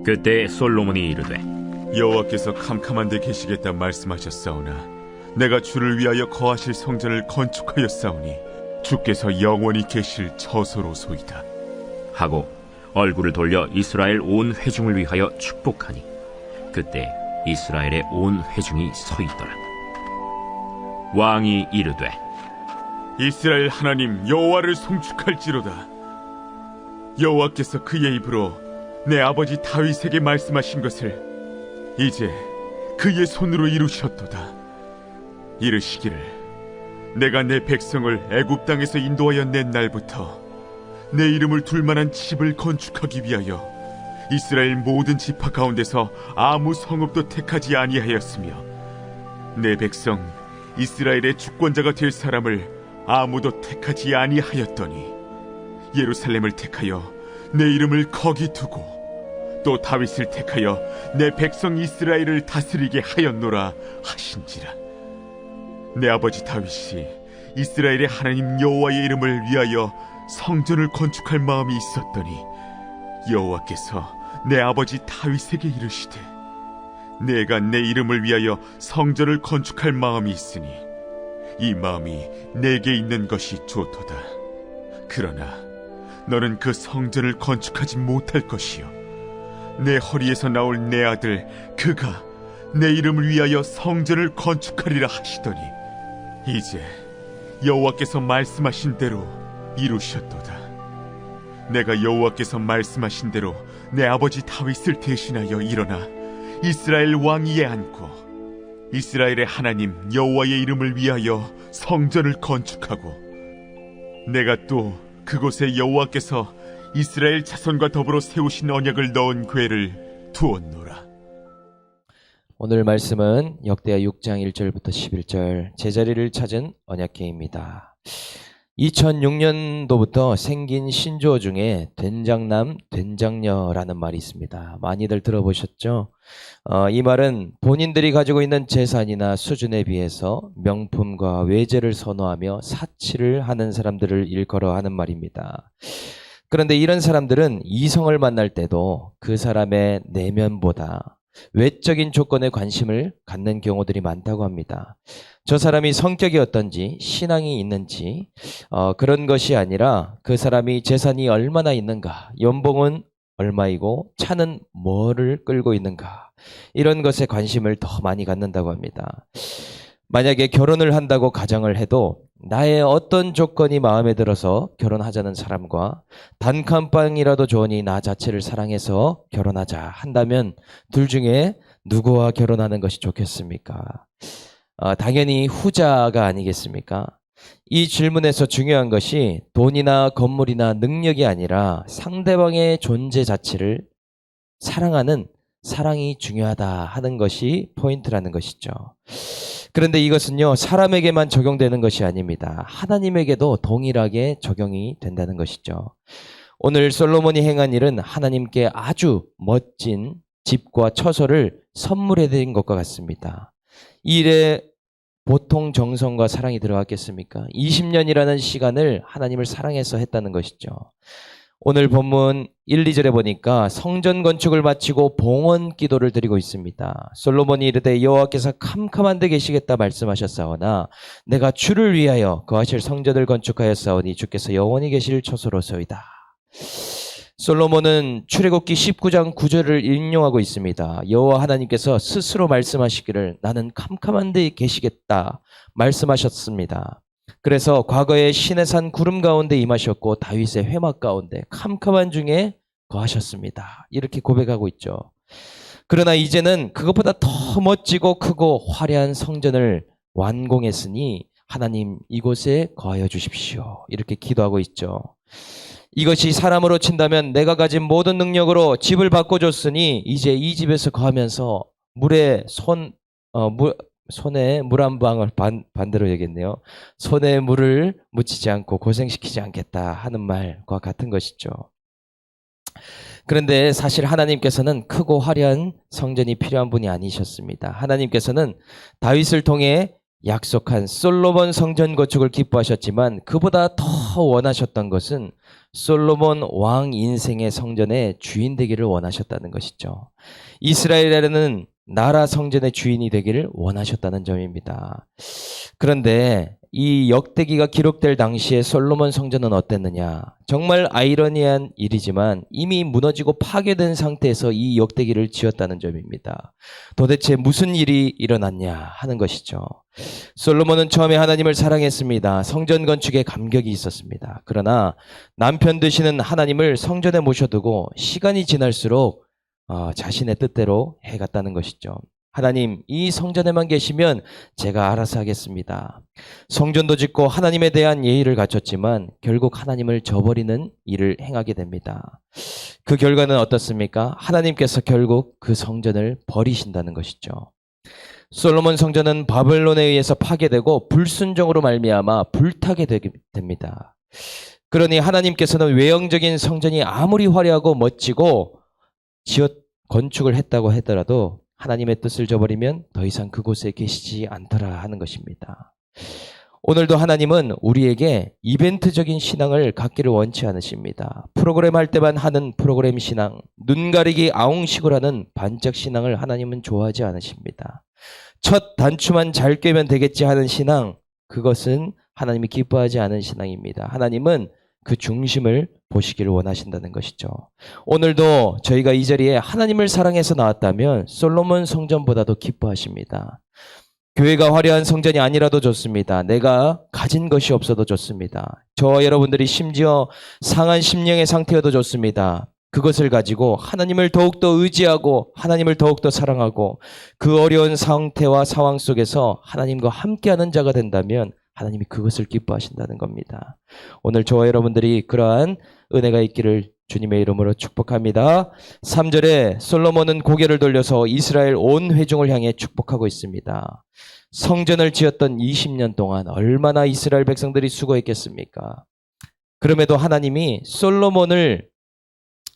그때 솔로몬이 이르되 여호와께서 캄캄한 데 계시겠다 말씀하셨사오나 내가 주를 위하여 거하실 성전을 건축하였사오니 주께서 영원히 계실 처소로소이다 하고 얼굴을 돌려 이스라엘 온 회중을 위하여 축복하니 그때 이스라엘의 온 회중이 서 있더라. 왕이 이르되 이스라엘 하나님 여호와를 송축할지로다. 여호와께서 그의 입으로 내 아버지 다윗에게 말씀하신 것을 이제 그의 손으로 이루셨도다. 이르시기를 내가 내 백성을 애굽 땅에서 인도하여 낸 날부터 내 이름을 둘 만한 집을 건축하기 위하여 이스라엘 모든 지파 가운데서 아무 성읍도 택하지 아니하였으며 내 백성 이스라엘의 주권자가 될 사람을 아무도 택하지 아니하였더니 예루살렘을 택하여 내 이름을 거기 두고 또 다윗을 택하여 내 백성 이스라엘을 다스리게 하였노라 하신지라. 내 아버지 다윗이 이스라엘의 하나님 여호와의 이름을 위하여 성전을 건축할 마음이 있었더니 여호와께서 내 아버지 다윗에게 이르시되 내가 내 이름을 위하여 성전을 건축할 마음이 있으니 이 마음이 내게 있는 것이 좋도다. 그러나 너는 그 성전을 건축하지 못할 것이요 내 허리에서 나올 내 아들 그가 내 이름을 위하여 성전을 건축하리라 하시더니 이제 여호와께서 말씀하신 대로 이루셨도다. 내가 여호와께서 말씀하신 대로 내 아버지 다윗을 대신하여 일어나 이스라엘 왕위에 앉고 이스라엘의 하나님 여호와의 이름을 위하여 성전을 건축하고 내가 또 그곳에 여호와께서 이스라엘 자손과 더불어 세우신 언약을 넣은 궤를 두었노라. 오늘 말씀은 역대하 6장 1절부터 11절 제자리를 찾은 언약궤입니다. 2006년도부터 생긴 신조어 중에 된장남, 된장녀라는 말이 있습니다. 많이들 들어보셨죠? 이 말은 본인들이 가지고 있는 재산이나 수준에 비해서 명품과 외제를 선호하며 사치를 하는 사람들을 일컬어 하는 말입니다. 그런데 이런 사람들은 이성을 만날 때도 그 사람의 내면보다 외적인 조건에 관심을 갖는 경우들이 많다고 합니다. 저 사람이 성격이 어떤지, 신앙이 있는지 그런 것이 아니라 그 사람이 재산이 얼마나 있는가, 연봉은 얼마이고 차는 뭐를 끌고 있는가, 이런 것에 관심을 더 많이 갖는다고 합니다. 만약에 결혼을 한다고 가정을 해도 나의 어떤 조건이 마음에 들어서 결혼하자는 사람과 단칸방이라도 좋으니 나 자체를 사랑해서 결혼하자 한다면 둘 중에 누구와 결혼하는 것이 좋겠습니까? 당연히 후자가 아니겠습니까? 이 질문에서 중요한 것이 돈이나 건물이나 능력이 아니라 상대방의 존재 자체를 사랑하는 사랑이 중요하다 하는 것이 포인트라는 것이죠. 그런데 이것은요, 사람에게만 적용되는 것이 아닙니다. 하나님에게도 동일하게 적용이 된다는 것이죠. 오늘 솔로몬이 행한 일은 하나님께 아주 멋진 집과 처소를 선물해 드린 것과 같습니다. 이 일에 보통 정성과 사랑이 들어갔겠습니까? 20년이라는 시간을 하나님을 사랑해서 했다는 것이죠. 오늘 본문 1, 2절에 보니까 성전 건축을 마치고 봉헌 기도를 드리고 있습니다. 솔로몬이 이르되 여호와께서 캄캄한 데 계시겠다 말씀하셨사오나 내가 주를 위하여 거하실 성전을 건축하였사오니 주께서 영원히 계실 처소로소이다. 솔로몬은 출애굽기 19장 9절을 인용하고 있습니다. 여호와 하나님께서 스스로 말씀하시기를 나는 캄캄한 데 계시겠다 말씀하셨습니다. 그래서 과거에 시내산 구름 가운데 임하셨고 다윗의 회막 가운데 캄캄한 중에 거하셨습니다. 이렇게 고백하고 있죠. 그러나 이제는 그것보다 더 멋지고 크고 화려한 성전을 완공했으니 하나님 이곳에 거하여 주십시오. 이렇게 기도하고 있죠. 이것이 사람으로 친다면 내가 가진 모든 능력으로 집을 바꿔줬으니 이제 이 집에서 거하면서 손에 물 한 방울 반대로 얘기했네요. 손에 물을 묻히지 않고 고생시키지 않겠다 하는 말과 같은 것이죠. 그런데 사실 하나님께서는 크고 화려한 성전이 필요한 분이 아니셨습니다. 하나님께서는 다윗을 통해 약속한 솔로몬 성전 건축을 기뻐하셨지만 그보다 더 원하셨던 것은 솔로몬 왕 인생의 성전의 주인 되기를 원하셨다는 것이죠. 이스라엘에는 나라 성전의 주인이 되기를 원하셨다는 점입니다. 그런데 이 역대기가 기록될 당시에 솔로몬 성전은 어땠느냐? 정말 아이러니한 일이지만 이미 무너지고 파괴된 상태에서 이 역대기를 지었다는 점입니다. 도대체 무슨 일이 일어났냐 하는 것이죠. 솔로몬은 처음에 하나님을 사랑했습니다. 성전 건축에 감격이 있었습니다. 그러나 남편 되시는 하나님을 성전에 모셔두고 시간이 지날수록 자신의 뜻대로 해갔다는 것이죠. 하나님, 이 성전에만 계시면 제가 알아서 하겠습니다. 성전도 짓고 하나님에 대한 예의를 갖췄지만 결국 하나님을 저버리는 일을 행하게 됩니다. 그 결과는 어떻습니까? 하나님께서 결국 그 성전을 버리신다는 것이죠. 솔로몬 성전은 바벨론에 의해서 파괴되고 불순종으로 말미암아 불타게 됩니다. 그러니 하나님께서는 외형적인 성전이 아무리 화려하고 멋지고 건축을 했다고 하더라도 하나님의 뜻을 저버리면 더 이상 그곳에 계시지 않더라 하는 것입니다. 오늘도 하나님은 우리에게 이벤트적인 신앙을 갖기를 원치 않으십니다. 프로그램 할 때만 하는 프로그램 신앙, 눈 가리기 아웅식으로 하는 반짝 신앙을 하나님은 좋아하지 않으십니다. 첫 단추만 잘 꿰면 되겠지 하는 신앙, 그것은 하나님이 기뻐하지 않은 신앙입니다. 하나님은 그 중심을 보시기를 원하신다는 것이죠. 오늘도 저희가 이 자리에 하나님을 사랑해서 나왔다면 솔로몬 성전보다도 기뻐하십니다. 교회가 화려한 성전이 아니라도 좋습니다. 내가 가진 것이 없어도 좋습니다. 저와 여러분들이 심지어 상한 심령의 상태여도 좋습니다. 그것을 가지고 하나님을 더욱더 의지하고 하나님을 더욱더 사랑하고 그 어려운 상태와 상황 속에서 하나님과 함께하는 자가 된다면 하나님이 그것을 기뻐하신다는 겁니다. 오늘 저와 여러분들이 그러한 은혜가 있기를 주님의 이름으로 축복합니다. 3절에 솔로몬은 고개를 돌려서 이스라엘 온 회중을 향해 축복하고 있습니다. 성전을 지었던 20년 동안 얼마나 이스라엘 백성들이 수고했겠습니까? 그럼에도 하나님이 솔로몬을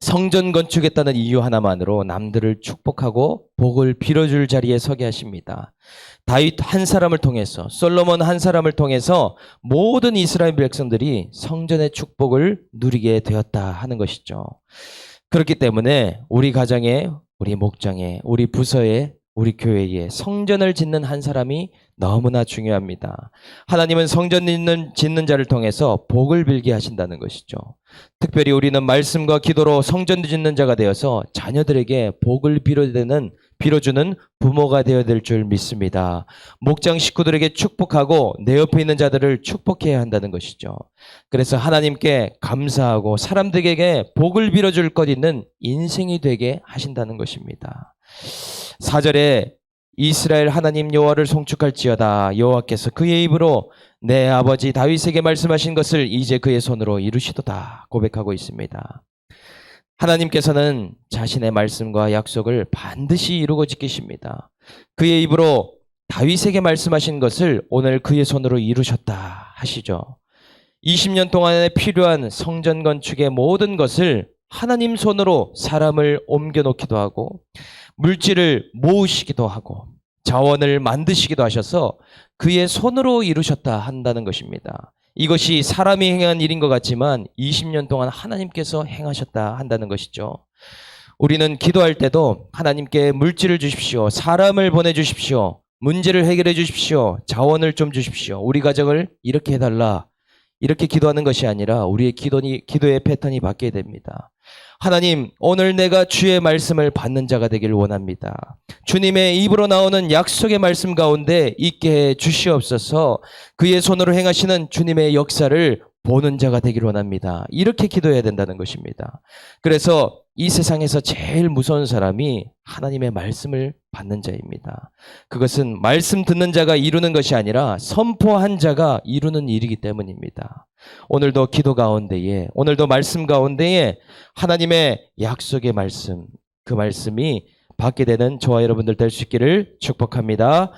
성전 건축했다는 이유 하나만으로 남들을 축복하고 복을 빌어줄 자리에 서게 하십니다. 다윗 한 사람을 통해서, 솔로몬 한 사람을 통해서 모든 이스라엘 백성들이 성전의 축복을 누리게 되었다 하는 것이죠. 그렇기 때문에 우리 가정에, 우리 목장에, 우리 부서에, 우리 교회에 성전을 짓는 한 사람이 너무나 중요합니다. 하나님은 성전 짓는 자를 통해서 복을 빌게 하신다는 것이죠. 특별히 우리는 말씀과 기도로 성전 짓는 자가 되어서 자녀들에게 복을 빌어주는 부모가 되어야 될 줄 믿습니다. 목장 식구들에게 축복하고 내 옆에 있는 자들을 축복해야 한다는 것이죠. 그래서 하나님께 감사하고 사람들에게 복을 빌어줄 것 있는 인생이 되게 하신다는 것입니다. 4절에 이스라엘 하나님 여호와를 송축할지어다. 여호와께서 그의 입으로 내 아버지 다윗에게 말씀하신 것을 이제 그의 손으로 이루시도다 고백하고 있습니다. 하나님께서는 자신의 말씀과 약속을 반드시 이루고 지키십니다. 그의 입으로 다윗에게 말씀하신 것을 오늘 그의 손으로 이루셨다 하시죠. 20년 동안에 필요한 성전 건축의 모든 것을 하나님 손으로 사람을 옮겨놓기도 하고 물질을 모으시기도 하고 자원을 만드시기도 하셔서 그의 손으로 이루셨다 한다는 것입니다. 이것이 사람이 행한 일인 것 같지만 20년 동안 하나님께서 행하셨다 한다는 것이죠. 우리는 기도할 때도 하나님께 물질을 주십시오. 사람을 보내주십시오. 문제를 해결해 주십시오. 자원을 좀 주십시오. 우리 가정을 이렇게 해달라. 이렇게 기도하는 것이 아니라 우리의 기도의 패턴이 바뀌어야 됩니다. 하나님, 오늘 내가 주의 말씀을 받는 자가 되기를 원합니다. 주님의 입으로 나오는 약속의 말씀 가운데 있게 해 주시옵소서. 그의 손으로 행하시는 주님의 역사를 보는 자가 되기를 원합니다. 이렇게 기도해야 된다는 것입니다. 그래서 이 세상에서 제일 무서운 사람이 하나님의 말씀을 받는 자입니다. 그것은 말씀 듣는 자가 이루는 것이 아니라 선포한 자가 이루는 일이기 때문입니다. 오늘도 기도 가운데에, 오늘도 말씀 가운데에 하나님의 약속의 말씀, 그 말씀이 받게 되는 저와 여러분들 될 수 있기를 축복합니다.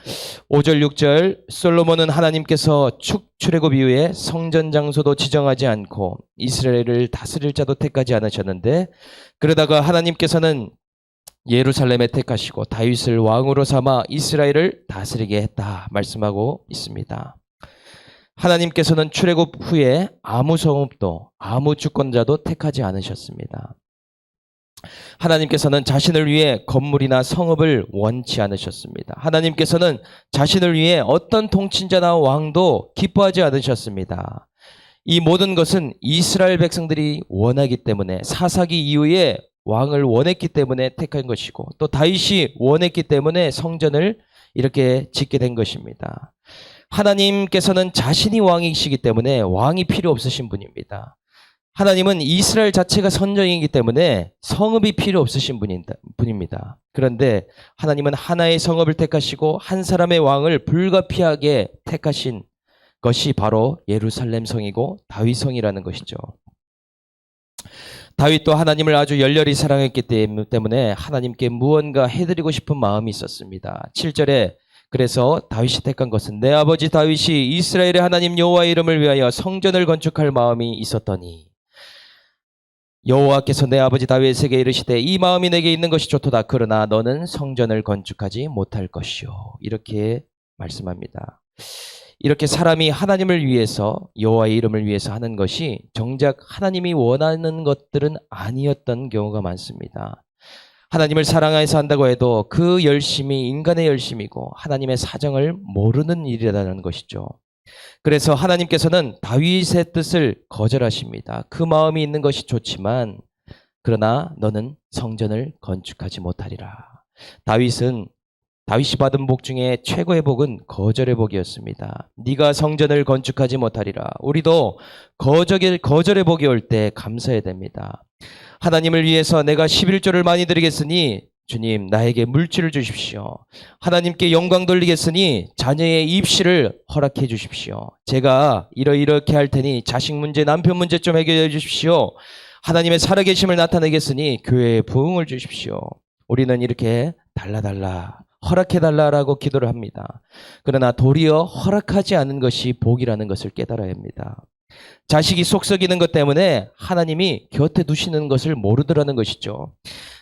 5절 6절 솔로몬은 하나님께서 출애굽 이후에 성전 장소도 지정하지 않고 이스라엘을 다스릴 자도 택하지 않으셨는데 그러다가 하나님께서는 예루살렘에 택하시고 다윗을 왕으로 삼아 이스라엘을 다스리게 했다 말씀하고 있습니다. 하나님께서는 출애굽 후에 아무 성읍도 아무 주권자도 택하지 않으셨습니다. 하나님께서는 자신을 위해 건물이나 성읍을 원치 않으셨습니다. 하나님께서는 자신을 위해 어떤 통치자나 왕도 기뻐하지 않으셨습니다. 이 모든 것은 이스라엘 백성들이 원하기 때문에, 사사기 이후에 왕을 원했기 때문에 택한 것이고, 또 다윗이 원했기 때문에 성전을 이렇게 짓게 된 것입니다. 하나님께서는 자신이 왕이시기 때문에 왕이 필요 없으신 분입니다. 하나님은 이스라엘 자체가 선정이기 때문에 성읍이 필요 없으신 분입니다. 그런데 하나님은 하나의 성읍을 택하시고 한 사람의 왕을 불가피하게 택하신 것이 바로 예루살렘 성이고 다윗 성이라는 것이죠. 다윗도 하나님을 아주 열렬히 사랑했기 때문에 하나님께 무언가 해드리고 싶은 마음이 있었습니다. 7절에 그래서 다윗이 택한 것은 내 아버지 다윗이 이스라엘의 하나님 여호와의 이름을 위하여 성전을 건축할 마음이 있었더니 여호와께서 내 아버지 다윗에게 이르시되 이 마음이 내게 있는 것이 좋도다. 그러나 너는 성전을 건축하지 못할 것이요. 이렇게 말씀합니다. 이렇게 사람이 하나님을 위해서, 여호와의 이름을 위해서 하는 것이 정작 하나님이 원하는 것들은 아니었던 경우가 많습니다. 하나님을 사랑해서 한다고 해도 그 열심이 인간의 열심이고 하나님의 사정을 모르는 일이라는 것이죠. 그래서 하나님께서는 다윗의 뜻을 거절하십니다. 그 마음이 있는 것이 좋지만 그러나 너는 성전을 건축하지 못하리라. 다윗이 받은 복 중에 최고의 복은 거절의 복이었습니다. 네가 성전을 건축하지 못하리라. 우리도 거절의 복이 올 때 감사해야 됩니다. 하나님을 위해서 내가 11조를 많이 드리겠으니 주님 나에게 물질을 주십시오. 하나님께 영광 돌리겠으니 자녀의 입시를 허락해 주십시오. 제가 이렇게 할 테니 자식 문제, 남편 문제 좀 해결해 주십시오. 하나님의 살아계심을 나타내겠으니 교회에 부흥을 주십시오. 우리는 이렇게 달라달라, 허락해달라라고 기도를 합니다. 그러나 도리어 허락하지 않은 것이 복이라는 것을 깨달아야 합니다. 자식이 속썩이는 것 때문에 하나님이 곁에 두시는 것을 모르더라는 것이죠.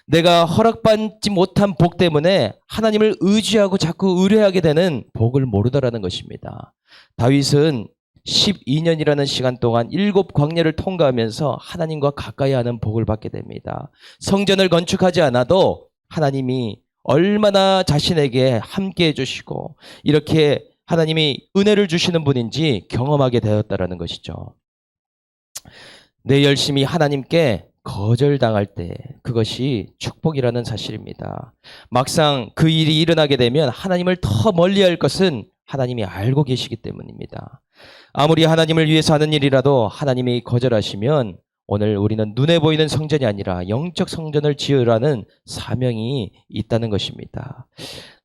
내가 허락받지 못한 복 때문에 하나님을 의지하고 자꾸 의뢰하게 되는 복을 모르더라는 것입니다. 다윗은 12년이라는 시간 동안 7광야를 통과하면서 하나님과 가까이 하는 복을 받게 됩니다. 성전을 건축하지 않아도 하나님이 얼마나 자신에게 함께 해주시고 이렇게 하나님이 은혜를 주시는 분인지 경험하게 되었다는 것이죠. 내 열심이 하나님께 거절당할 때 그것이 축복이라는 사실입니다. 막상 그 일이 일어나게 되면 하나님을 더 멀리할 것은 하나님이 알고 계시기 때문입니다. 아무리 하나님을 위해서 하는 일이라도 하나님이 거절하시면 오늘 우리는 눈에 보이는 성전이 아니라 영적 성전을 지으라는 사명이 있다는 것입니다.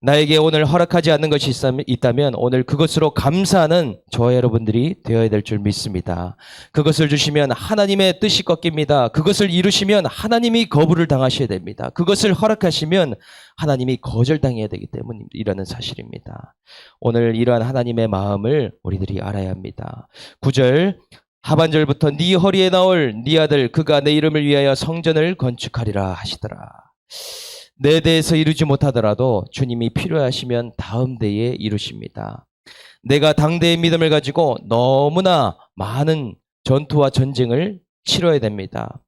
나에게 오늘 허락하지 않는 것이 있다면 오늘 그것으로 감사하는 저와 여러분들이 되어야 될 줄 믿습니다. 그것을 주시면 하나님의 뜻이 꺾입니다. 그것을 이루시면 하나님이 거부를 당하셔야 됩니다. 그것을 허락하시면 하나님이 거절당해야 되기 때문이라는 사실입니다. 오늘 이러한 하나님의 마음을 우리들이 알아야 합니다. 9절 하반절부터 네 허리에 나올 네 아들 그가 내 이름을 위하여 성전을 건축하리라 하시더라. 내 대에서 이루지 못하더라도 주님이 필요하시면 다음 대에 이루십니다. 내가 당대의 믿음을 가지고 너무나 많은 전투와 전쟁을 치러야 됩니다.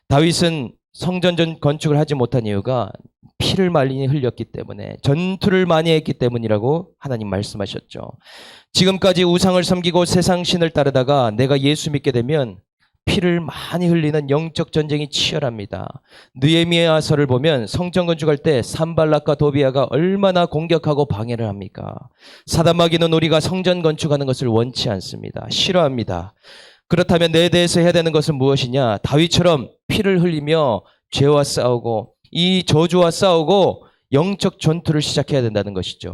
다윗은 성전 건축을 하지 못한 이유가 피를 많이 흘렸기 때문에, 전투를 많이 했기 때문이라고 하나님 말씀하셨죠. 지금까지 우상을 섬기고 세상 신을 따르다가 내가 예수 믿게 되면 피를 많이 흘리는 영적 전쟁이 치열합니다. 느헤미야서를 보면 성전 건축할 때 산발락과 도비아가 얼마나 공격하고 방해를 합니까? 사단마귀는 우리가 성전 건축하는 것을 원치 않습니다. 싫어합니다. 그렇다면 내 대해서 해야 되는 것은 무엇이냐? 다윗처럼 피를 흘리며 죄와 싸우고 이 저주와 싸우고 영적 전투를 시작해야 된다는 것이죠.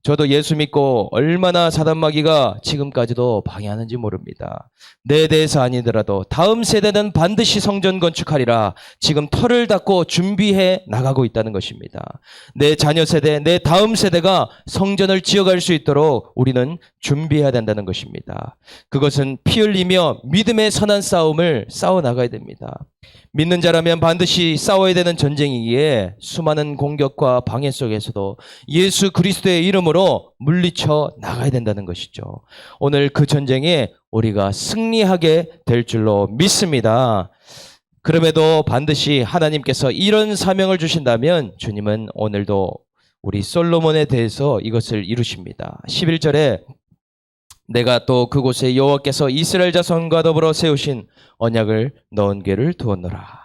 저도 예수 믿고 얼마나 사단마귀가 지금까지도 방해하는지 모릅니다. 내 대해서 아니더라도 다음 세대는 반드시 성전 건축하리라 지금 털을 닦고 준비해 나가고 있다는 것입니다. 내 자녀 세대, 내 다음 세대가 성전을 지어갈 수 있도록 우리는 준비해야 된다는 것입니다. 그것은 피 흘리며 믿음의 선한 싸움을 싸워 나가야 됩니다. 믿는 자라면 반드시 싸워야 되는 전쟁이기에 수많은 공격과 방해 속에서도 예수 그리스도의 이름으로 물리쳐 나가야 된다는 것이죠. 오늘 그 전쟁에 우리가 승리하게 될 줄로 믿습니다. 그럼에도 반드시 하나님께서 이런 사명을 주신다면 주님은 오늘도 우리 솔로몬에 대해서 이것을 이루십니다. 11절에 내가 또 그곳에 여호와께서 이스라엘 자손과 더불어 세우신 언약을 넣은 궤를 두었노라.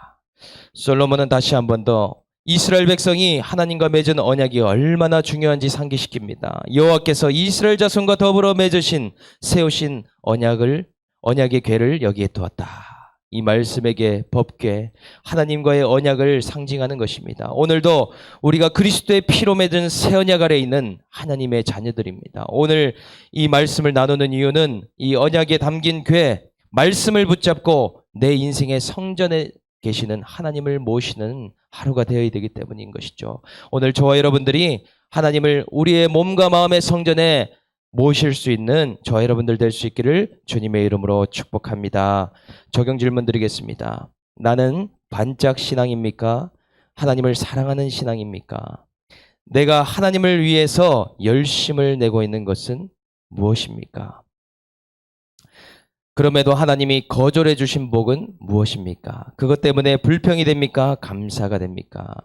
솔로몬은 다시 한 번 더 이스라엘 백성이 하나님과 맺은 언약이 얼마나 중요한지 상기시킵니다. 여호와께서 이스라엘 자손과 더불어 맺으신 세우신 언약의 궤를 여기에 두었다. 이 말씀에게 법궤, 하나님과의 언약을 상징하는 것입니다. 오늘도 우리가 그리스도의 피로 맺은 새 언약 아래 있는 하나님의 자녀들입니다. 오늘 이 말씀을 나누는 이유는 이 언약에 담긴 궤, 말씀을 붙잡고 내 인생의 성전에 계시는 하나님을 모시는 하루가 되어야 되기 때문인 것이죠. 오늘 저와 여러분들이 하나님을 우리의 몸과 마음의 성전에 모실 수 있는 저와 여러분들 될 수 있기를 주님의 이름으로 축복합니다. 적용 질문 드리겠습니다. 나는 반짝 신앙입니까? 하나님을 사랑하는 신앙입니까? 내가 하나님을 위해서 열심을 내고 있는 것은 무엇입니까? 그럼에도 하나님이 거절해 주신 복은 무엇입니까? 그것 때문에 불평이 됩니까? 감사가 됩니까?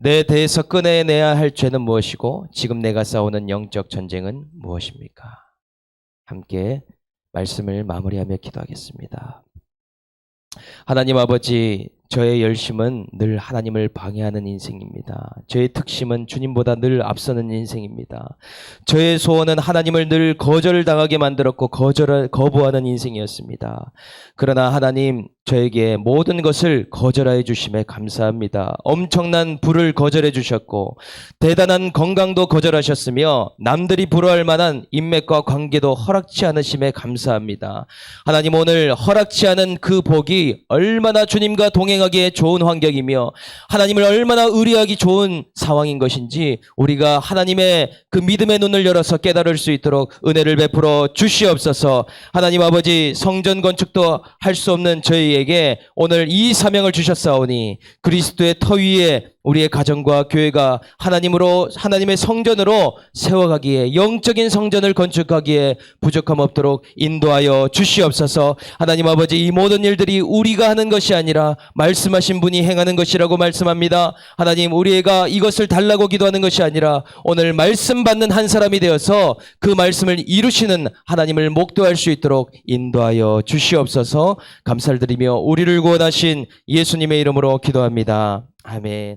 내 대해서 꺼내내야 할 죄는 무엇이고 지금 내가 싸우는 영적 전쟁은 무엇입니까? 함께 말씀을 마무리하며 기도하겠습니다. 하나님 아버지, 저의 열심은 늘 하나님을 방해하는 인생입니다. 저의 특심은 주님보다 늘 앞서는 인생입니다. 저의 소원은 하나님을 늘 거절당하게 만들었고 거부하는 인생이었습니다. 그러나 하나님, 저에게 모든 것을 거절해 주심에 감사합니다. 엄청난 부를 거절해 주셨고 대단한 건강도 거절하셨으며 남들이 부러워할 만한 인맥과 관계도 허락치 않으심에 감사합니다. 하나님, 오늘 허락치 않은 그 복이 얼마나 주님과 동행하기에 좋은 환경이며 하나님을 얼마나 의뢰하기 좋은 상황인 것인지 우리가 하나님의 그 믿음의 눈을 열어서 깨달을 수 있도록 은혜를 베풀어 주시옵소서. 하나님 아버지, 성전 건축도 할 수 없는 저희에게 오늘 이 사명을 주셨사오니 그리스도의 터 위에 우리의 가정과 교회가 하나님의 성전으로 세워가기에, 영적인 성전을 건축하기에 부족함 없도록 인도하여 주시옵소서. 하나님 아버지, 이 모든 일들이 우리가 하는 것이 아니라 말씀하신 분이 행하는 것이라고 말씀합니다. 하나님, 우리가 이것을 달라고 기도하는 것이 아니라 오늘 말씀 받는 한 사람이 되어서 그 말씀을 이루시는 하나님을 목도할 수 있도록 인도하여 주시옵소서. 감사를 드리며 우리를 구원하신 예수님의 이름으로 기도합니다. 아멘.